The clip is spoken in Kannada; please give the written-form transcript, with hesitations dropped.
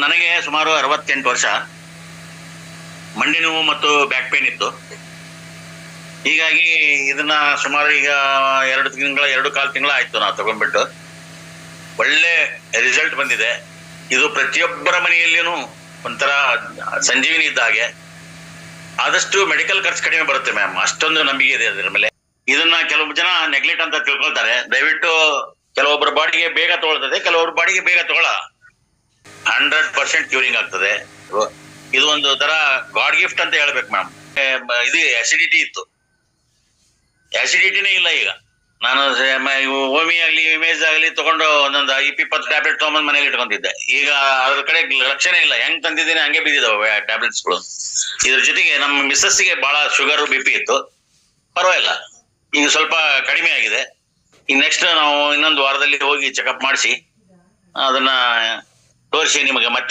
ನನಗೆ ಸುಮಾರು 68 ವರ್ಷ. ಮಂಡಿ ನೋವು ಮತ್ತು ಬ್ಯಾಕ್ ಪೇನ್ ಇತ್ತು. ಹೀಗಾಗಿ ಇದನ್ನ ಸುಮಾರು ಈಗ 2 ತಿಂಗಳ ಆಯ್ತು ನಾವು ತಗೊಂಡ್ಬಿಟ್ಟು. ಒಳ್ಳೆ ರಿಸಲ್ಟ್ ಬಂದಿದೆ. ಇದು ಪ್ರತಿಯೊಬ್ಬರ ಮನೆಯಲ್ಲಿನೂ ಒಂಥರ ಸಂಜೀವಿನಿ ಇದ್ದ ಹಾಗೆ. ಆದಷ್ಟು ಮೆಡಿಕಲ್ ಖರ್ಚು ಕಡಿಮೆ ಬರುತ್ತೆ ಮ್ಯಾಮ್, ಅಷ್ಟೊಂದು ನಂಬಿಕೆ ಇದೆ ಅದರ ಮೇಲೆ. ಇದನ್ನ ಕೆಲವು ಜನ ನೆಗ್ಲೆಕ್ಟ್ ಅಂತ ತಿಳ್ಕೊಳ್ತಾರೆ. ದಯವಿಟ್ಟು ಕೆಲವೊಬ್ಬರ ಬಾಡಿಗೆ ಬೇಗ ತಗೊಳ್ತದೆ, ಕೆಲವೊಬ್ಬರ ಬಾಡಿಗೆ ಬೇಗ ತಗೊಳ. 100% ಕ್ಯೂರಿಂಗ್ ಆಗ್ತದೆ. ಇದು ಒಂದು ತರ ಗಾಡ್ ಗಿಫ್ಟ್ ಅಂತ ಹೇಳ್ಬೇಕು ಮ್ಯಾಮ್. ಇದು ಅಸಿಡಿಟಿ ಇತ್ತು, ಅಸಿಡಿಟಿನೇ ಇಲ್ಲ ಈಗ. ನಾನು ಓಮಿ ಆಗ್ಲಿ ಇಮೇಜ್ ಆಗ್ಲಿ ತಗೊಂಡು ಒಂದೊಂದು 20 ಟ್ಯಾಬ್ಲೆಟ್ ತಗೊಂಡ್ ಮನೇಲಿ ಇಟ್ಕೊಂತಿದ್ದೆ. ಈಗ ಅದ್ರ ಕಡೆ ಲಕ್ಷಣ ಇಲ್ಲ, ಹೆಂಗ್ ತಂದಿದ್ದೀನಿ ಹಂಗೆ ಬಿದ್ದಿದ್ದಾವೆ ಟ್ಯಾಬ್ಲೆಟ್ಸ್ಗಳು. ಇದ್ರ ಜೊತೆಗೆ ನಮ್ಮ ಮಿಸ್ಸಸ್ಗೆ ಬಹಳ ಶುಗರ್ BP ಇತ್ತು, ಪರವಾಗಿಲ್ಲ ಈಗ ಸ್ವಲ್ಪ ಕಡಿಮೆ ಆಗಿದೆ. ಈಗ ನೆಕ್ಸ್ಟ್ ನಾವು ಇನ್ನೊಂದು ವಾರದಲ್ಲಿ ಹೋಗಿ ಚೆಕಪ್ ಮಾಡಿಸಿ ಅದನ್ನ ತೋರಿಸಿ ನಿಮಗೆ ಮತ್ತೆ